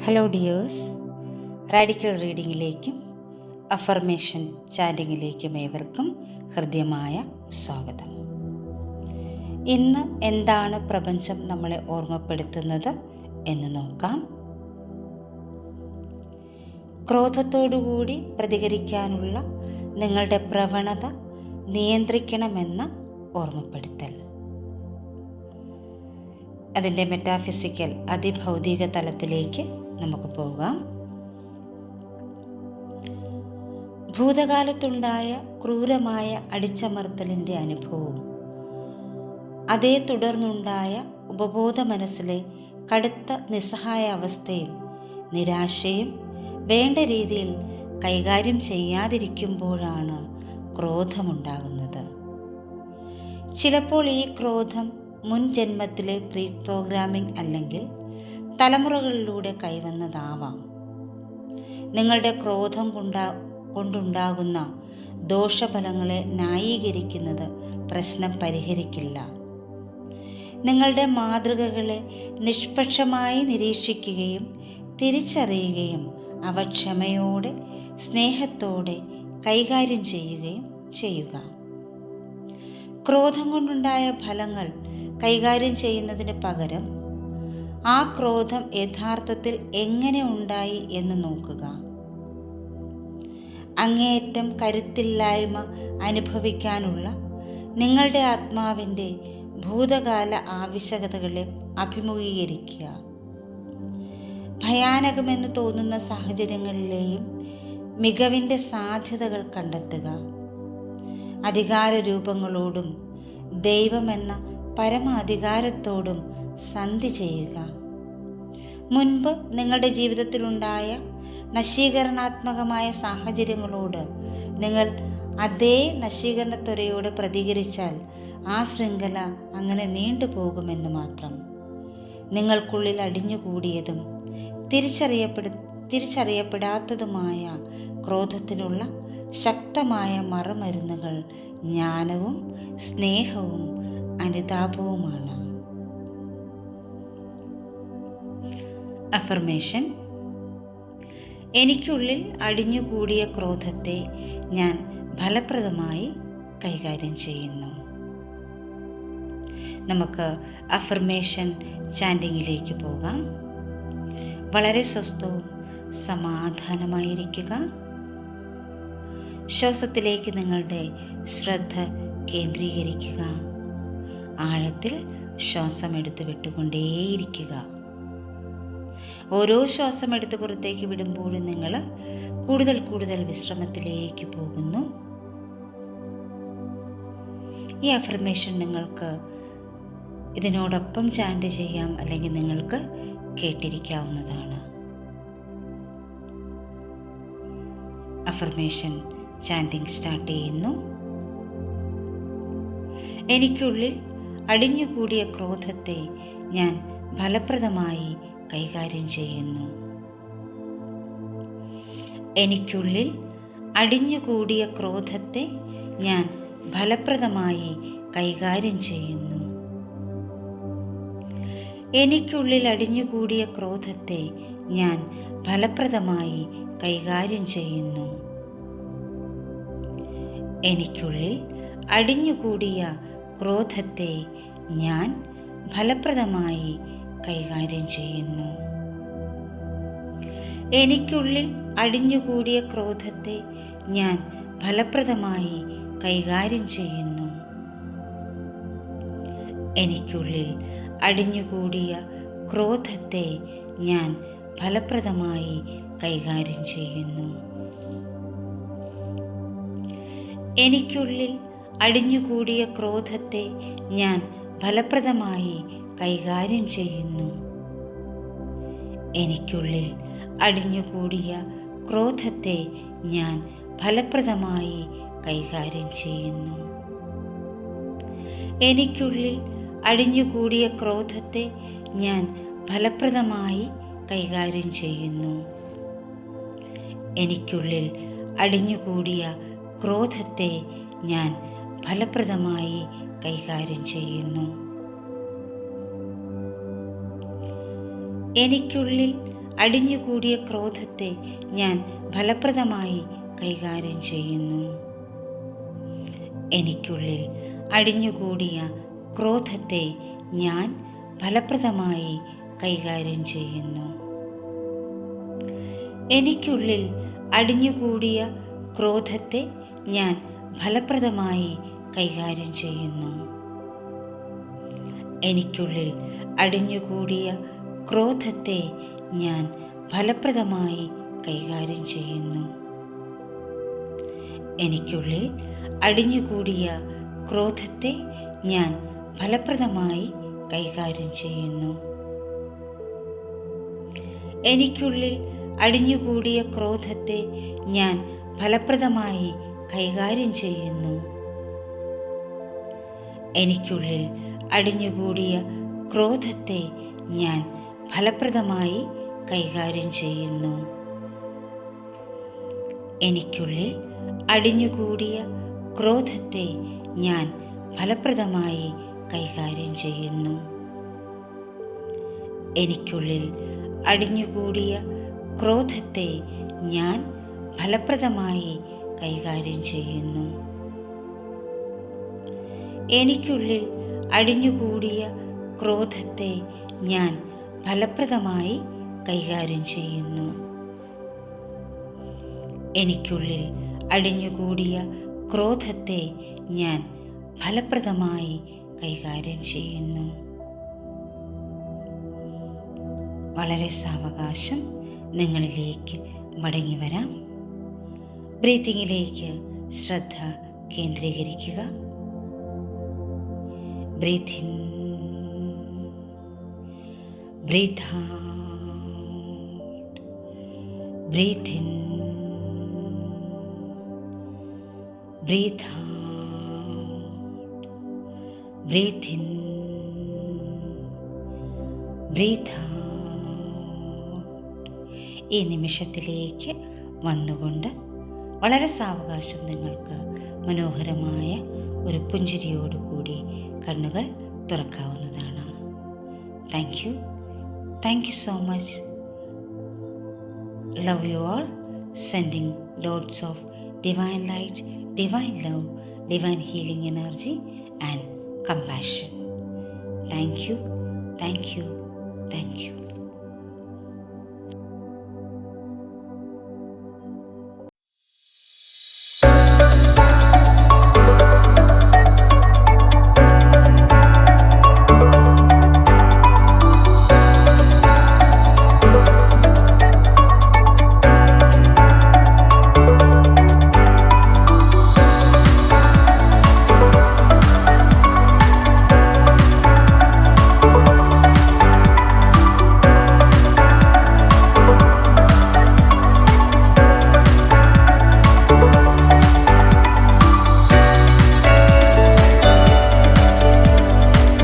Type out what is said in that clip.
Hello dears, radical റീഡിങ്ങിലേക്കും affirmation ചാറ്റിങ്ങിലേക്കും ഏവർക്കും ഹൃദ്യമായ സ്വാഗതം. ഇന്ന് എന്താണ് പ്രപഞ്ചം നമ്മളെ ഓർമ്മപ്പെടുത്തുന്നത് എന്ന് നോക്കാം. ക്രോധത്തോടുകൂടി പ്രതികരിക്കാനുള്ള നിങ്ങളുടെ പ്രവണത നിയന്ത്രിക്കണമെന്ന ഓർമ്മപ്പെടുത്തൽ. അതിൻ്റെ മെറ്റാഫിസിക്കൽ അതിഭൗതിക തലത്തിലേക്ക് നമുക്ക് പോകാം. ഭൂതകാലത്തുണ്ടായ ക്രൂരമായ അടിച്ചമർത്തലിൻ്റെ അനുഭവവും അതേ തുടർന്നുണ്ടായ ഉപബോധ മനസ്സിലെ കടുത്ത നിസ്സഹായ അവസ്ഥയും നിരാശയും വേണ്ട രീതിയിൽ കൈകാര്യം ചെയ്യാതിരിക്കുമ്പോഴാണ് ക്രോധമുണ്ടാകുന്നത്. ചിലപ്പോൾ ഈ ക്രോധം മുൻ ജന്മത്തിലെ പ്രീ പ്രോഗ്രാമിംഗ് അല്ലെങ്കിൽ തലമുറകളിലൂടെ കൈവന്നതാവാം. നിങ്ങളുടെ ക്രോധം കൊണ്ടുണ്ടാകുന്ന ദോഷഫലങ്ങളെ ന്യായീകരിക്കുന്നത് പ്രശ്നം പരിഹരിക്കില്ല. നിങ്ങളുടെ മാതൃകകളെ നിഷ്പക്ഷമായി നിരീക്ഷിക്കുകയും തിരിച്ചറിയുകയും അവ ക്ഷമയോടെ സ്നേഹത്തോടെ കൈകാര്യം ചെയ്യുക. ക്രോധം കൊണ്ടുണ്ടായ ഫലങ്ങൾ കൈകാര്യം ചെയ്യുന്നതിന് പകരം ആ ക്രോധം യഥാർത്ഥത്തിൽ എങ്ങനെ ഉണ്ടായി എന്ന് നോക്കുക. അങ്ങേയറ്റം കരുത്തില്ലായ്മ അനുഭവിക്കാനുള്ള നിങ്ങളുടെ ആത്മാവിൻ്റെ ഭൂതകാല ആവശ്യകതകളെ അഭിമുഖീകരിക്കുക. ഭയാനകമെന്ന് തോന്നുന്ന സാഹചര്യങ്ങളിലെയും മികവിൻ്റെ സാധ്യതകൾ കണ്ടെത്തുക. അധികാര രൂപങ്ങളോടും ദൈവമെന്ന പരമാധികാരത്തോടും സന്ധി ചെയ്യുക. മുൻപ് നിങ്ങളുടെ ജീവിതത്തിലുണ്ടായ നശീകരണാത്മകമായ സാഹചര്യങ്ങളോട് നിങ്ങൾ അതേ നശീകരണത്വരയോട് പ്രതികരിച്ചാൽ ആ ശൃംഖല അങ്ങനെ നീണ്ടുപോകുമെന്ന് മാത്രം. നിങ്ങൾക്കുള്ളിൽ അടിഞ്ഞുകൂടിയതും തിരിച്ചറിയപ്പെടാത്തതുമായ ക്രോധത്തിനുള്ള ശക്തമായ മറുമരുന്നുകൾ ജ്ഞാനവും സ്നേഹവും അനുതാപവുമാണ്. അഫർമേഷൻ: എനിക്കുള്ളിൽ അടിഞ്ഞുകൂടിയ ക്രോധത്തെ ഞാൻ ഫലപ്രദമായി കൈകാര്യം ചെയ്യുന്നു. നമുക്ക് അഫർമേഷൻ ചാൻഡിങ്ങിലേക്ക് പോകാം. വളരെ സ്വസ്ഥവും സമാധാനമായിരിക്കുക. ശ്വാസത്തിലേക്ക് നിങ്ങളുടെ ശ്രദ്ധ കേന്ദ്രീകരിക്കുക. ആഴത്തിൽ ശ്വാസം എടുത്ത് വിട്ടുകൊണ്ടേയിരിക്കുക. ഓരോ ശ്വാസം എടുത്ത് പുറത്തേക്ക് വിടുമ്പോഴും നിങ്ങൾ കൂടുതൽ വിശ്രമത്തിലേക്ക് പോകുന്നു. ഈ അഫർമേഷൻ നിങ്ങൾക്ക് ഇതിനോടൊപ്പം ചാൻറ്റ് ചെയ്യാം, അല്ലെങ്കിൽ നിങ്ങൾക്ക് കേട്ടിരിക്കാവുന്നതാണ്. അഫർമേഷൻ ചാൻറ്റിങ് സ്റ്റാർട്ട് ചെയ്യുന്നു. എനിക്കുള്ളിൽ അടിഞ്ഞുകൂടിയ ക്രോധത്തെ ഞാൻ ഫലപ്രദമായി കൈകാര്യം ചെയ്യുന്നു. എനിക്കുള്ളിൽ അടിഞ്ഞുകൂടിയ ക്രോധത്തെ ഞാൻ ഫലപ്രദമായി കൈകാര്യം ചെയ്യുന്നു. എനിക്കുള്ളിൽ അടിഞ്ഞുകൂടിയ ക്രോധത്തെ ഞാൻ ഫലപ്രദമായി കൈകാര്യം ചെയ്യുന്നു. എനിക്കുള്ളിൽ അടിഞ്ഞുകൂടിയ ക്രോധത്തെ ഞാൻ ഫലപ്രദമായി കൈകാര്യം ചെയ്യുന്നു. എനിക്കുള്ളിൽ അടിഞ്ഞുകൂടിയ ക്രോധത്തെ ഞാൻ ഫലപ്രദമായി കൈകാര്യം ചെയ്യുന്നു. എനിക്കുള്ളിൽ അടിഞ്ഞുകൂടിയ ക്രോധത്തെ ഞാൻ ഫലപ്രദമായി കൈകാര്യം ചെയ്യുന്നു. എനിക്കുള്ളിൽ അടിഞ്ഞുകൂടിയ ക്രോധത്തെ ഞാൻ ഫലപ്രദമായി കൈകാര്യം ചെയ്യുന്നു. എനിക്കുള്ളിൽ അടിഞ്ഞുകൂടിയ ക്രോധത്തെ ഞാൻ ഫലപ്രദമായി കൈകാര്യം ചെയ്യുന്നു. എനിക്കുള്ളിൽ അടിഞ്ഞുകൂടിയ ക്രോധത്തെ ഞാൻ ഫലപ്രദമായി കൈകാര്യം ചെയ്യുന്നു. എനിക്കുള്ളിൽ അടിഞ്ഞുകൂടിയ ക്രോധത്തെ ഞാൻ ഫലപ്രദമായി കൈകാര്യം ചെയ്യുന്നു. എനിക്കുള്ളിൽ അടിഞ്ഞുകൂടിയ ക്രോധത്തെ ഞാൻ ഫലപ്രദമായി കൈകാര്യം ചെയ്യുന്നു. എനിക്കുള്ളിൽ അടിഞ്ഞുകൂടിയ ക്രോധത്തെ ഞാൻ ഫലപ്രദമായി കൈകാര്യം ചെയ്യുന്നു. എനിക്കുള്ളിൽ അടിഞ്ഞുകൂടിയ ക്രോധത്തെ ഞാൻ ഫലപ്രദമായി കൈകാര്യം ചെയ്യുന്നു. എനിക്കുള്ളിൽ അടിഞ്ഞുകൂടിയ ക്രോധത്തെ ഞാൻ ഫലപ്രദമായി കൈകാര്യം ചെയ്യുന്നു. എനിക്കുള്ളിൽ അടിഞ്ഞുകൂടിയ ക്രോധത്തെ ഞാൻ ഫലപ്രദമായി കൈകാര്യം ചെയ്യുന്നു. എനിക്കുള്ളിൽ അടിഞ്ഞുകൂടിയ ക്രോധത്തെ ഞാൻ ഫലപ്രദമായി കൈകാര്യം ചെയ്യുന്നു. എനിക്കുള്ളിൽ അടിഞ്ഞുകൂടിയ ക്രോധത്തെ ഞാൻ ഫലപ്രദമായി കൈകാര്യം ചെയ്യുന്നു. എനിക്കുള്ളിൽ അടിഞ്ഞുകൂടിയ ക്രോധത്തെ ഞാൻ ഫലപ്രദമായി കൈകാര്യം ചെയ്യുന്നു. എനിക്കുള്ളിൽ അടിഞ്ഞുകൂടിയ ക്രോധത്തെ ഞാൻ ഫലപ്രദമായി കൈകാര്യം ചെയ്യുന്നു. എനിക്കുള്ളിൽ അടിഞ്ഞുകൂടിയ ക്രോധത്തെ ഞാൻ ഫലപ്രദമായി കൈകാര്യം ചെയ്യുന്നു. എനിക്കുള്ളിൽ അടിഞ്ഞുകൂടിയ ക്രോധത്തെ ഞാൻ ഫലപ്രദമായി കൈകാര്യം ചെയ്യുന്നു. വളരെ സാവകാശം നിങ്ങളിലേക്ക് മടങ്ങി വരാം. ബ്രീത്തിങ്ങിലേക്ക് ശ്രദ്ധ കേന്ദ്രീകരിക്കുക. Breathe in, breathe out, breathe in, breathe out, breathe in, breathe out. ഈ നിമിഷത്തിലേക്ക് വന്നുകൊണ്ട് വളരെ സാവകാശം നിങ്ങൾക്ക് മനോഹരമായ ഒരു പുഞ്ചിരിയോടുകൂടി കണ്ണുകൾ തുറക്കാവുന്നതാണ്. Thank you so much. Love you all. Sending loads of divine light, divine love, divine healing energy and compassion. Thank you.